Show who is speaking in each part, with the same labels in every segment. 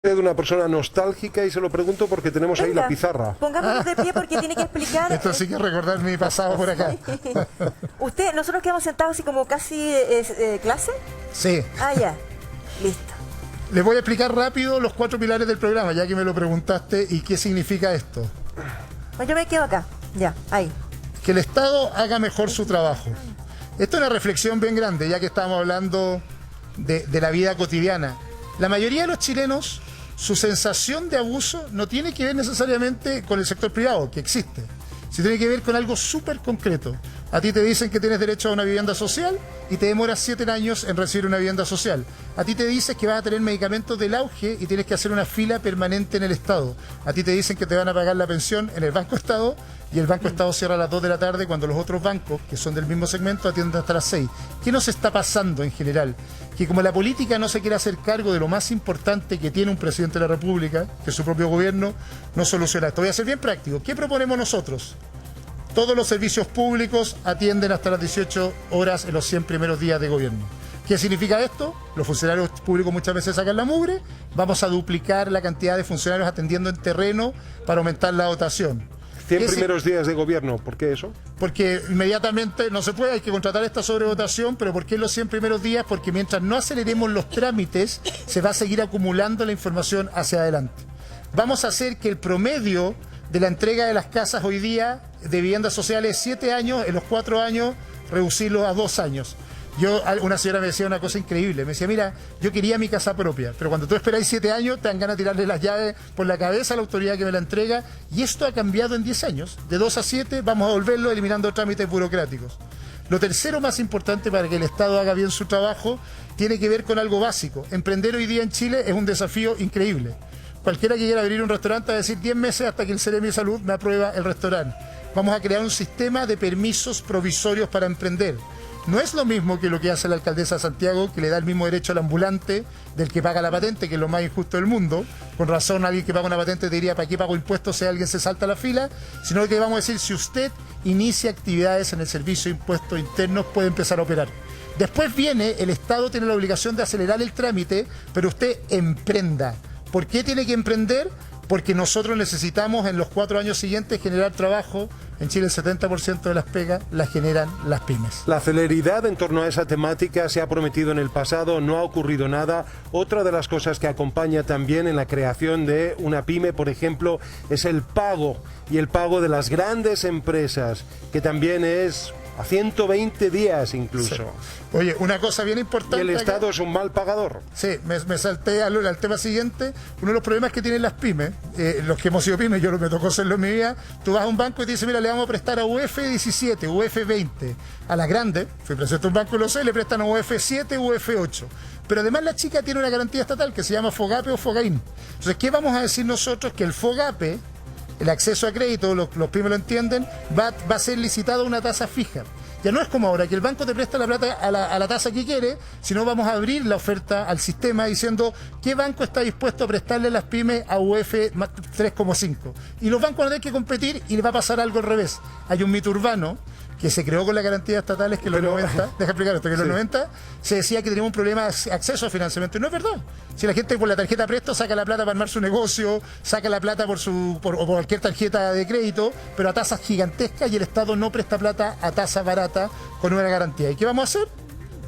Speaker 1: De una persona nostálgica y se lo pregunto porque tenemos ahí
Speaker 2: Venga,
Speaker 1: la pizarra.
Speaker 2: pongámonos de pie porque tiene que explicar.
Speaker 3: Esto sí que recordar mi pasado por acá.
Speaker 2: Usted, nosotros quedamos sentados así como casi clase.
Speaker 3: Sí.
Speaker 2: Ah, ya. Listo.
Speaker 3: Les voy a explicar rápido los 4 pilares del programa, ya que me lo preguntaste, y qué significa esto.
Speaker 2: Pues yo me quedo acá. Ya, ahí.
Speaker 3: Que el Estado haga mejor su trabajo. Esto es una reflexión bien grande, ya que estamos hablando de la vida cotidiana. La mayoría de los chilenos, su sensación de abuso no tiene que ver necesariamente con el sector privado, que existe, sino tiene que ver con algo súper concreto. A ti te dicen que tienes derecho a una vivienda social y te demoras 7 años en recibir una vivienda social. A ti te dicen que vas a tener medicamentos del auge y tienes que hacer una fila permanente en el Estado. A ti te dicen que te van a pagar la pensión en el Banco Estado y el Banco Estado cierra a las 2 de la tarde cuando los otros bancos, que son del mismo segmento, atienden hasta las 6. ¿Qué nos está pasando en general? Que como la política no se quiere hacer cargo de lo más importante que tiene un presidente de la República, que es su propio gobierno, no soluciona esto. Voy a ser bien práctico. ¿Qué proponemos nosotros? Todos los servicios públicos atienden hasta las 18 horas en los 100 primeros días de gobierno. ¿Qué significa esto? Los funcionarios públicos muchas veces sacan la mugre. Vamos a duplicar la cantidad de funcionarios atendiendo en terreno para aumentar la dotación.
Speaker 1: 100 primeros días de gobierno, ¿por qué eso?
Speaker 3: Porque inmediatamente no se puede, hay que contratar esta sobredotación, pero ¿por qué los 100 primeros días? Porque mientras no aceleremos los trámites, se va a seguir acumulando la información hacia adelante. Vamos a hacer que el promedio de la entrega de las casas hoy día de viviendas sociales 7 años, en los 4 años reducirlo a 2 años. Una señora me decía una cosa increíble, me decía, mira, yo quería mi casa propia, pero cuando tú esperáis 7 años, te dan ganas de tirarle las llaves por la cabeza a la autoridad que me la entrega, y esto ha cambiado en 10 años. De 2 a 7 vamos a volverlo eliminando trámites burocráticos. Lo tercero más importante para que el Estado haga bien su trabajo tiene que ver con algo básico. Emprender hoy día en Chile es un desafío increíble. Cualquiera que quiera abrir un restaurante va a decir 10 meses hasta que el Ceremi de Salud me aprueba el restaurante. Vamos a crear un sistema de permisos provisorios para emprender. No es lo mismo que lo que hace la alcaldesa de Santiago, que le da el mismo derecho al ambulante del que paga la patente, que es lo más injusto del mundo. Con razón, alguien que paga una patente te diría, ¿para qué pago impuestos si alguien se salta la fila? Sino que vamos a decir, si usted inicia actividades en el servicio de impuestos internos, puede empezar a operar. Después viene, el Estado tiene la obligación de acelerar el trámite, pero usted emprenda. ¿Por qué tiene que emprender? Porque nosotros necesitamos en los 4 años siguientes generar trabajo. En Chile el 70% de las pegas las generan las pymes.
Speaker 1: La celeridad en torno a esa temática se ha prometido en el pasado, no ha ocurrido nada. Otra de las cosas que acompaña también en la creación de una pyme, por ejemplo, es el pago. Y el pago de las grandes empresas, que también es a 120 días incluso.
Speaker 3: Sí. Oye, una cosa bien importante...
Speaker 1: Y el Estado es un mal pagador.
Speaker 3: Sí, me salté al tema siguiente. Uno de los problemas que tienen las pymes, los que hemos sido pymes, me tocó hacerlo en mi vida, tú vas a un banco y te dicen, mira, le vamos a prestar a UF 17, UF 20. A las grandes, fui presento a un banco y lo sé, le prestan a UF 7, UF 8. Pero además la chica tiene una garantía estatal que se llama FOGAPE o FOGAIN. Entonces, ¿qué vamos a decir nosotros? Que el FOGAPE, el acceso a crédito, los pymes lo entienden, va a ser licitado a una tasa fija. Ya no es como ahora, que el banco te presta la plata a la tasa que quiere, sino vamos a abrir la oferta al sistema diciendo qué banco está dispuesto a prestarle las pymes a UF 3,5. Y los bancos van a tener que competir y le va a pasar algo al revés. Hay un mito urbano que se creó con las garantías estatales que en los 90, deja explicar esto, que en los 90 se decía que teníamos un problema de acceso a financiamiento. Y no es verdad. Si la gente por la tarjeta Presto saca la plata para armar su negocio, saca la plata por cualquier tarjeta de crédito, pero a tasas gigantescas, y el Estado no presta plata a tasa barata con una garantía. ¿Y qué vamos a hacer?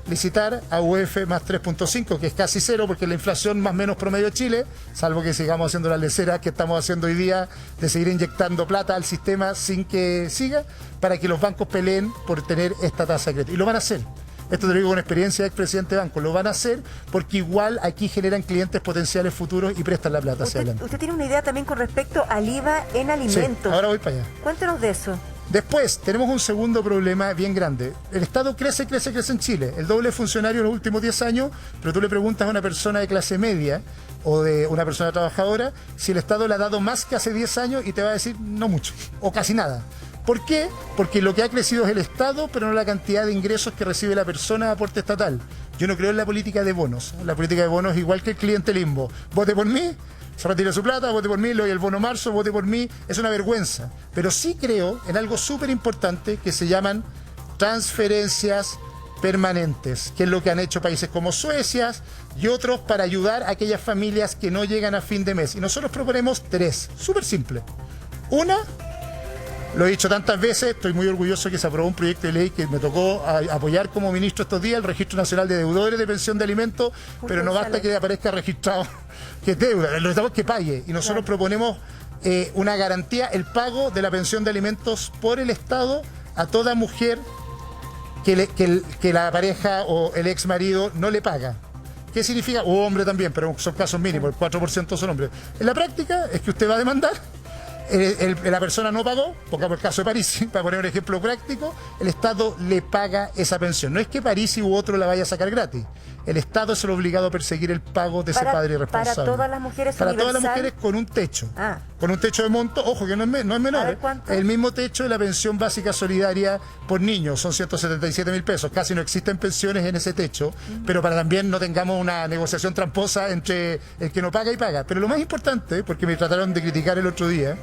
Speaker 3: Licitar a UF más 3.5, que es casi cero, porque la inflación más o menos promedio de Chile, salvo que sigamos haciendo las leceras que estamos haciendo hoy día, de seguir inyectando plata al sistema sin que siga, para que los bancos peleen por tener esta tasa de crédito. Y lo van a hacer. Esto te lo digo con experiencia de expresidente de banco. Lo van a hacer porque igual aquí generan clientes potenciales futuros y prestan la plata hacia adelante.
Speaker 2: Usted tiene una idea también con respecto al IVA en alimentos.
Speaker 3: Sí, ahora voy para allá.
Speaker 2: Cuéntenos de eso.
Speaker 3: Después, tenemos un segundo problema bien grande. El Estado crece en Chile. El doble de funcionarios en los últimos 10 años, pero tú le preguntas a una persona de clase media o de una persona trabajadora si el Estado le ha dado más que hace 10 años y te va a decir no mucho o casi nada. ¿Por qué? Porque lo que ha crecido es el Estado, pero no la cantidad de ingresos que recibe la persona de aporte estatal. Yo no creo en la política de bonos. La política de bonos es igual que el clientelismo. Vote por mí, se retira su plata, vote por mí, le doy el bono marzo, vote por mí. Es una vergüenza. Pero sí creo en algo súper importante que se llaman transferencias permanentes, que es lo que han hecho países como Suecia y otros para ayudar a aquellas familias que no llegan a fin de mes. Y nosotros proponemos 3, súper simple. Una, lo he dicho tantas veces, estoy muy orgulloso que se aprobó un proyecto de ley que me tocó apoyar como ministro estos días, el Registro Nacional de Deudores de Pensión de Alimentos, pero no basta que aparezca registrado que es deuda, lo necesitamos que pague. Y nosotros proponemos una garantía, el pago de la pensión de alimentos por el Estado a toda mujer que la pareja o el ex marido no le paga. ¿Qué significa? O hombre también, pero son casos mínimos, el 4% son hombres. En la práctica es que usted va a demandar, la persona no pagó, pongamos el caso de Parisi, para poner un ejemplo práctico, el Estado le paga esa pensión. No es que Parisi u otro la vaya a sacar gratis. El Estado es el obligado a perseguir el pago de ese padre irresponsable.
Speaker 2: Para todas las mujeres
Speaker 3: Para
Speaker 2: universal.
Speaker 3: todas las mujeres con un techo. Con un techo de monto, ojo que no es menor.
Speaker 2: ver, ¿cuánto?
Speaker 3: El mismo techo de la pensión básica solidaria por niños, son 177.000 pesos. Casi no existen pensiones en ese techo, pero para también no tengamos una negociación tramposa entre el que no paga y paga. Pero lo más importante, porque me trataron de criticar el otro día,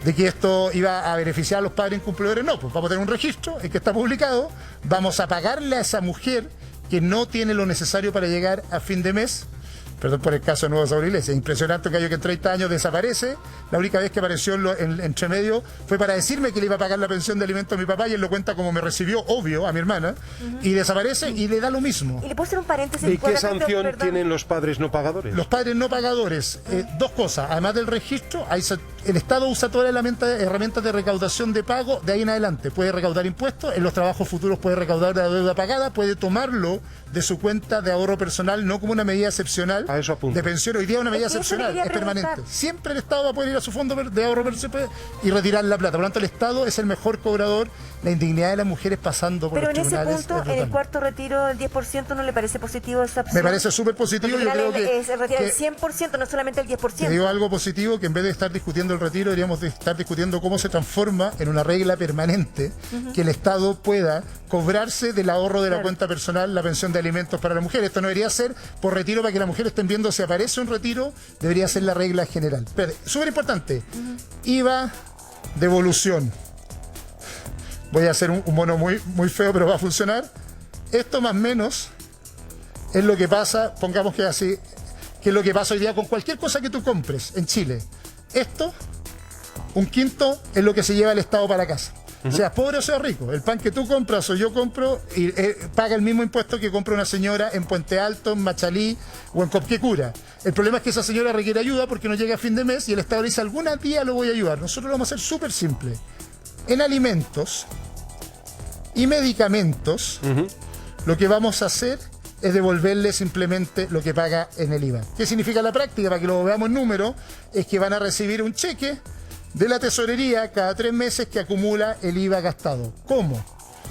Speaker 3: de que esto iba a beneficiar a los padres incumplidores, no, pues vamos a tener un registro en que está publicado, vamos a pagarle a esa mujer que no tiene lo necesario para llegar a fin de mes. Perdón por el caso de Nuevo Sabor Iglesia. Impresionante que en 30 años desaparece. La única vez que apareció entre medio fue para decirme que le iba a pagar la pensión de alimentos a mi papá y él lo cuenta como me recibió, obvio, a mi hermana, y desaparece y le da lo mismo.
Speaker 2: Y le puedo hacer un paréntesis.
Speaker 1: ¿Y qué sanción tienen los padres no pagadores?
Speaker 3: Los padres no pagadores, dos cosas. Además del registro, el Estado usa todas las herramientas de recaudación de pago de ahí en adelante. Puede recaudar impuestos, en los trabajos futuros puede recaudar la deuda pagada, puede tomarlo de su cuenta de ahorro personal, no como una medida excepcional
Speaker 1: a eso apunto.
Speaker 3: de pensión. Hoy día una medida
Speaker 2: Es que eso
Speaker 3: excepcional,
Speaker 2: le
Speaker 3: es
Speaker 2: quería
Speaker 3: permanente.
Speaker 2: preguntar.
Speaker 3: Siempre el Estado va a poder ir a su fondo de ahorro personal y retirar la plata. Por lo tanto, el Estado es el mejor cobrador. La indignidad de las mujeres pasando por
Speaker 2: Pero
Speaker 3: los
Speaker 2: en ese
Speaker 3: tribunales
Speaker 2: punto,
Speaker 3: es
Speaker 2: en el
Speaker 3: brutal.
Speaker 2: cuarto retiro, el 10% no le parece positivo esa opción.
Speaker 3: Me parece súper positivo.
Speaker 2: Porque
Speaker 3: Yo creo que
Speaker 2: es retirar el
Speaker 3: que-
Speaker 2: 100%, no solamente el 10%.
Speaker 3: Te digo algo positivo, que en vez de estar discutiendo el retiro, deberíamos de estar discutiendo cómo se transforma en una regla permanente que el Estado pueda cobrarse del ahorro de la cuenta personal la pensión de alimentos para la mujer. Esto no debería ser por retiro para que las mujeres estén viendo si aparece un retiro, debería ser la regla general. Súper importante, IVA, devolución. Voy a hacer un mono muy, muy feo, pero va a funcionar. Esto más o menos es lo que pasa, pongamos que así, que es lo que pasa hoy día con cualquier cosa que tú compres en Chile. Esto, un quinto, es lo que se lleva el Estado para la casa. Seas pobre o seas rico. El pan que tú compras o yo compro y paga el mismo impuesto que compra una señora en Puente Alto, en Machalí o en Copquecura. El problema es que esa señora requiere ayuda porque no llega a fin de mes y el Estado le dice algún día lo voy a ayudar. Nosotros lo vamos a hacer súper simple. En alimentos y medicamentos, lo que vamos a hacer es devolverle simplemente lo que paga en el IVA. ¿Qué significa la práctica? Para que lo veamos en números, es que van a recibir un cheque de la tesorería cada 3 meses que acumula el IVA gastado. ¿Cómo?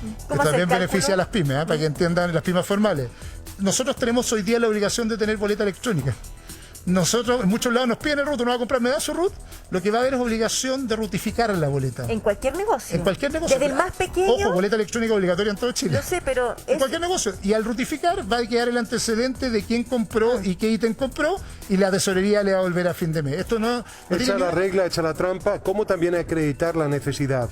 Speaker 3: Que
Speaker 2: hace
Speaker 3: también
Speaker 2: el cálculo?
Speaker 3: beneficia a las pymes, para que entiendan las pymes formales. Nosotros tenemos hoy día la obligación de tener boleta electrónica. Nosotros, en muchos lados nos piden el RUT, ¿no va a comprar? ¿Me da su RUT? Lo que va a haber es obligación de rutificar la boleta.
Speaker 2: En cualquier negocio.
Speaker 3: En cualquier negocio.
Speaker 2: Desde el más pequeño.
Speaker 3: Ojo, boleta electrónica obligatoria en todo Chile.
Speaker 2: Yo sé, pero
Speaker 3: En cualquier negocio. Y al rutificar va a quedar el antecedente de quién compró y qué ítem compró y la tesorería le va a volver a fin de mes. Esto no tiene
Speaker 1: Echa
Speaker 3: que
Speaker 1: la
Speaker 3: ver-
Speaker 1: regla, echa la trampa, ¿cómo también acreditar la necesidad?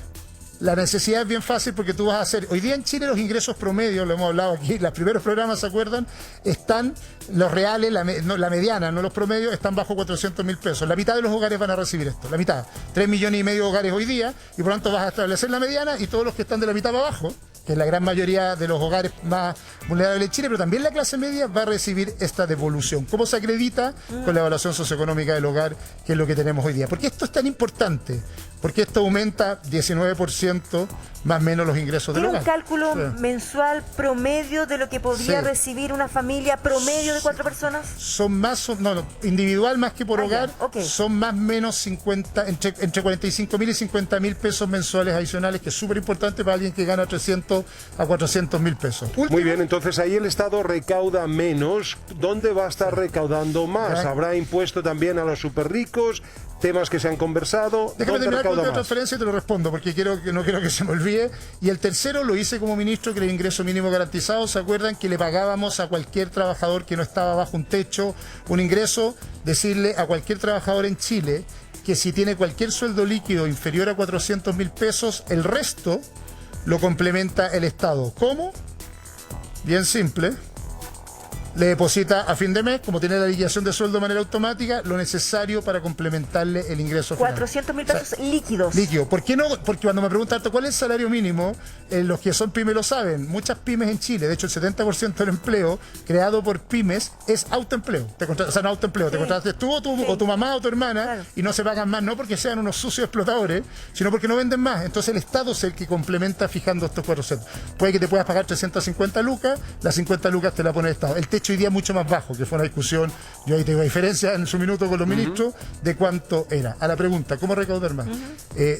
Speaker 3: La necesidad es bien fácil porque tú vas a hacer... Hoy día en Chile los ingresos promedios, lo hemos hablado aquí, los primeros programas, ¿se acuerdan? Están, los reales, la mediana, no los promedios, están bajo 400.000 pesos. La mitad de los hogares van a recibir esto, la mitad. 3,5 millones de hogares hoy día y por lo tanto vas a establecer la mediana y todos los que están de la mitad para abajo, que es la gran mayoría de los hogares más vulnerables de Chile, pero también la clase media va a recibir esta devolución. ¿Cómo se acredita? Con la evaluación socioeconómica del hogar, que es lo que tenemos hoy día. ¿Por qué esto es tan importante? Porque esto aumenta 19% más o menos los ingresos del
Speaker 2: ¿tiene
Speaker 3: hogar.
Speaker 2: un cálculo
Speaker 3: Sí.
Speaker 2: mensual promedio de lo que podría
Speaker 3: Sí.
Speaker 2: recibir una familia promedio de 4 personas?
Speaker 3: Son más, no, individual más que por
Speaker 2: Ah, ya,
Speaker 3: hogar,
Speaker 2: ok.
Speaker 3: son más o menos 50, entre 45.000 y 50.000 pesos mensuales adicionales, que es súper importante para alguien que gana 300 a 400.000 pesos.
Speaker 1: Muy bien, entonces ahí el Estado recauda menos. ¿Dónde va a estar recaudando más?
Speaker 3: Correcto.
Speaker 1: ¿Habrá impuesto también a los súper ricos? ¿Temas que se han conversado?
Speaker 3: Déjame
Speaker 1: ¿Dónde
Speaker 3: terminar con
Speaker 1: recauda
Speaker 3: la
Speaker 1: más?
Speaker 3: transferencia y te lo respondo, porque no quiero que se me olvide. Y el tercero lo hice como ministro, que era el ingreso mínimo garantizado. ¿Se acuerdan que le pagábamos a cualquier trabajador que no estaba bajo un techo un ingreso? Decirle a cualquier trabajador en Chile que si tiene cualquier sueldo líquido inferior a 400.000 pesos, el resto lo complementa el Estado. ¿Cómo? bien simple. Le deposita a fin de mes, como tiene la liquidación de sueldo de manera automática, lo necesario para complementarle el ingreso final.
Speaker 2: 400.000 pesos líquidos.
Speaker 3: Líquido. ¿Por qué no? Porque cuando me preguntan cuál es el salario mínimo, los que son pymes lo saben. Muchas pymes en Chile, de hecho el 70% del empleo creado por pymes es autoempleo. O sea, no autoempleo. Sí. Te contrataste tú o tu mamá o tu hermana, claro, y no se pagan más, no porque sean unos sucios explotadores, sino porque no venden más. Entonces el Estado es el que complementa fijando estos 400. Puede que te puedas pagar 350 lucas, las 50 lucas te la pone el Estado. El techo hoy día mucho más bajo, que fue una discusión, yo ahí tengo diferencia en su minuto con los ministros, de cuánto era. A la pregunta, ¿cómo recaudar más?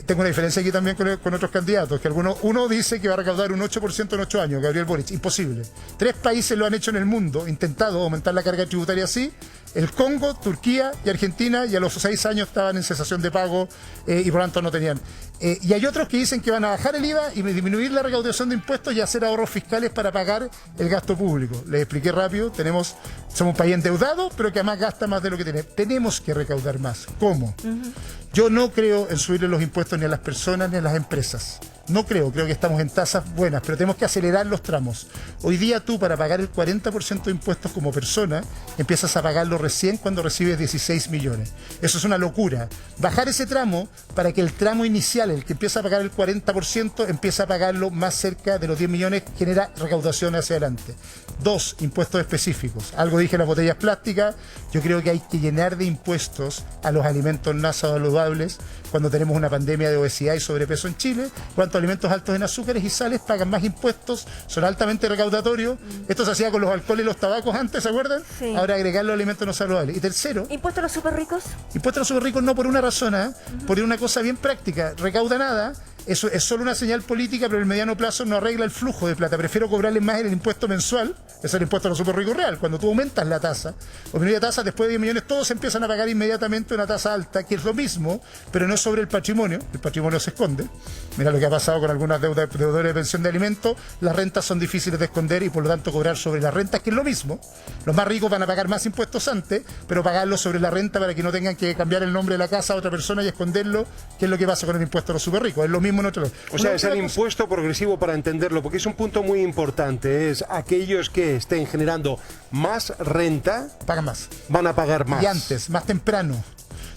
Speaker 3: Tengo una diferencia aquí también con otros candidatos, que uno dice que va a recaudar un 8% en 8 años, Gabriel Boric, imposible. 3 países lo han hecho en el mundo, intentado aumentar la carga tributaria así, el Congo, Turquía y Argentina, y a los 6 años estaban en cesación de pago y por lo tanto no tenían. Y hay otros que dicen que van a bajar el IVA y disminuir la recaudación de impuestos y hacer ahorros fiscales para pagar el gasto público. Les expliqué rápido, somos un país endeudado, pero que además gasta más de lo que tiene. Tenemos que recaudar más. ¿Cómo? Yo no creo en subirle los impuestos ni a las personas ni a las empresas. No creo que estamos en tasas buenas, pero tenemos que acelerar los tramos. Hoy día tú, para pagar el 40% de impuestos como persona, empiezas a pagarlo recién cuando recibes 16 millones. Eso es una locura. Bajar ese tramo para que el tramo inicial, el que empieza a pagar el 40%, empiece a pagarlo más cerca de los 10 millones, genera recaudación hacia adelante. 2, impuestos específicos. Algo dije en las botellas plásticas. Yo creo que hay que llenar de impuestos a los alimentos no saludables cuando tenemos una pandemia de obesidad y sobrepeso en Chile. Cuanto alimentos altos en azúcares y sales pagan más impuestos, son altamente recaudatorios. Esto se hacía con los alcoholes y los tabacos antes, ¿se acuerdan? Sí. Ahora agregar los alimentos no saludables. Y tercero,
Speaker 2: ¿impuestos a los súper ricos?
Speaker 3: Impuestos a los súper ricos no por una razón, por una cosa bien práctica. Recauda nada. Eso es solo una señal política, pero en el mediano plazo no arregla el flujo de plata. Prefiero cobrarles más en el impuesto mensual, es el impuesto a los súper ricos real. Cuando tú aumentas la tasa, o disminuyes la tasa, después de 10 millones, todos empiezan a pagar inmediatamente una tasa alta, que es lo mismo, pero no es sobre el patrimonio se esconde. Mira lo que ha pasado con algunas deudores de pensión de alimentos, las rentas son difíciles de esconder y por lo tanto cobrar sobre las rentas, que es lo mismo. Los más ricos van a pagar más impuestos antes, pero pagarlo sobre la renta para que no tengan que cambiar el nombre de la casa a otra persona y esconderlo, que es lo que pasa con el impuesto a los súper ricos. Es lo mismo en otro lado.
Speaker 1: O sea, es el impuesto progresivo, para entenderlo, porque es un punto muy importante. Es aquellos que estén generando más renta,
Speaker 3: pagan más,
Speaker 1: van a pagar más.
Speaker 3: Y antes, más temprano.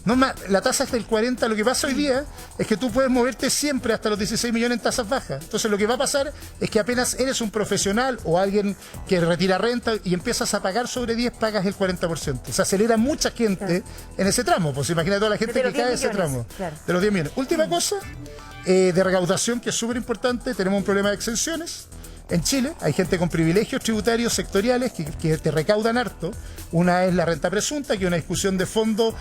Speaker 3: No más, la tasa es del 40, lo que pasa hoy día es que tú puedes moverte siempre hasta los 16 millones en tasas bajas. Entonces lo que va a pasar es que apenas eres un profesional o alguien que retira renta y empiezas a pagar sobre 10, pagas el 40%. Se acelera mucha gente en ese tramo. Pues imagina toda la gente que cae en ese tramo. Claro. De los 10 millones. Última cosa, de recaudación, que es súper importante, tenemos un problema de exenciones. En Chile hay gente con privilegios tributarios sectoriales que te recaudan harto. Una es la renta presunta, que es una discusión de fondo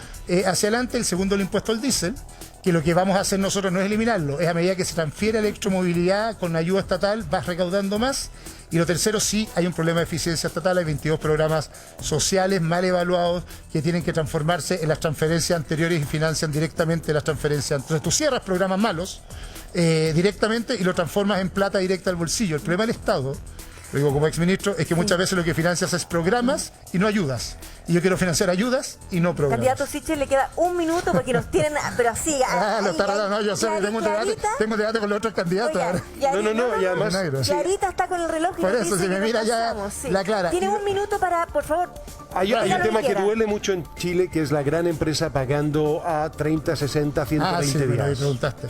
Speaker 3: hacia adelante. El segundo, el impuesto al diésel, que lo que vamos a hacer nosotros no es eliminarlo, es a medida que se transfiere la electromovilidad con ayuda estatal, vas recaudando más. Y lo tercero, sí, hay un problema de eficiencia estatal, hay 22 programas sociales mal evaluados que tienen que transformarse en las transferencias anteriores y financian directamente las transferencias. Entonces tú cierras programas malos directamente y lo transformas en plata directa al bolsillo. El problema del Estado, lo digo como exministro, es que muchas veces lo que financias es programas y no ayudas. Y yo quiero financiar ayudas y no programas.
Speaker 2: Candidato Sichel, le queda un minuto porque nos tienen, pero así.
Speaker 3: Lo está raro, no, yo sé, tengo un debate con los otros candidatos.
Speaker 2: Oiga,
Speaker 1: no, y además...
Speaker 2: Clarita está con el reloj y
Speaker 3: por
Speaker 2: nos
Speaker 3: eso,
Speaker 2: dice
Speaker 3: si me mira ya la Clara.
Speaker 2: Tiene un minuto para, por favor.
Speaker 1: Hay un tema que duele mucho en Chile, que es la gran empresa pagando a 30, 60, 120 días.
Speaker 3: Me preguntaste.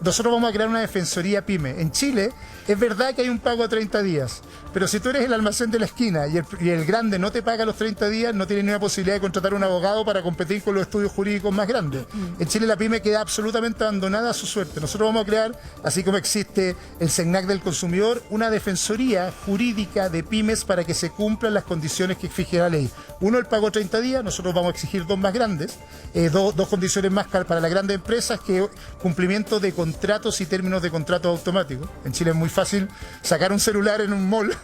Speaker 3: Nosotros vamos a crear una defensoría PYME. En Chile es verdad que hay un pago a 30 días, pero si tú eres el almacén de la esquina y el grande no te paga los 30 días, no tienes ni una posibilidad de contratar un abogado para competir con los estudios jurídicos más grandes. En Chile la PYME queda absolutamente abandonada a su suerte. Nosotros vamos a crear, así como existe el CENAC del consumidor, una defensoría jurídica de pymes para que se cumplan las condiciones que exige la ley. Uno, el pago 30 días, nosotros vamos a exigir 2 más grandes, dos condiciones más para las grandes empresas, que cumplimiento de contratos y términos de contratos automáticos. En Chile es muy fácil sacar un celular en un mall,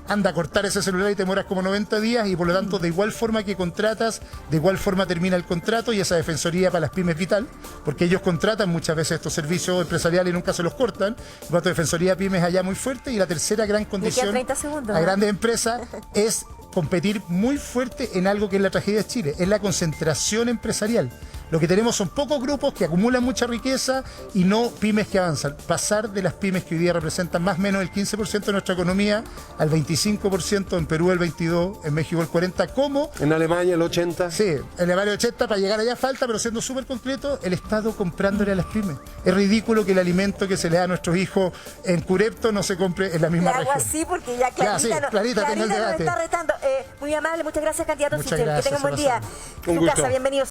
Speaker 3: anda a cortar ese celular y te demoras como 90 días y por lo tanto de igual forma que contratas, de igual forma termina el contrato, y esa defensoría para las pymes es vital, porque ellos contratan muchas veces estos servicios empresariales y nunca se los cortan. Por lo tanto, defensoría pymes allá muy fuerte. Y la tercera gran condición a grandes empresas es competir muy fuerte en algo que es la tragedia de Chile, es la concentración empresarial. Lo que tenemos son pocos grupos que acumulan mucha riqueza y no pymes que avanzan. Pasar de las pymes que hoy día representan más o menos el 15% de nuestra economía al 25%, en Perú el 22%, en México el 40%, ¿cómo?
Speaker 1: En Alemania el 80%.
Speaker 3: Sí, el Alemania 80, para llegar allá falta, pero siendo súper concreto, el Estado comprándole a las pymes. Es ridículo que el alimento que se le da a nuestros hijos en Curepto no se compre en la misma
Speaker 2: Le hago
Speaker 3: región.
Speaker 2: así porque ya Clarita,
Speaker 3: sí, Clarita, tenga el
Speaker 2: nos
Speaker 3: debate.
Speaker 2: está retando. Muy amable, muchas gracias, candidato
Speaker 3: Muchas
Speaker 2: Sichel. Que
Speaker 3: gracias,
Speaker 2: tenga un buen
Speaker 3: se
Speaker 2: día.
Speaker 1: Un
Speaker 2: Su
Speaker 1: gusto.
Speaker 2: casa, bienvenidos.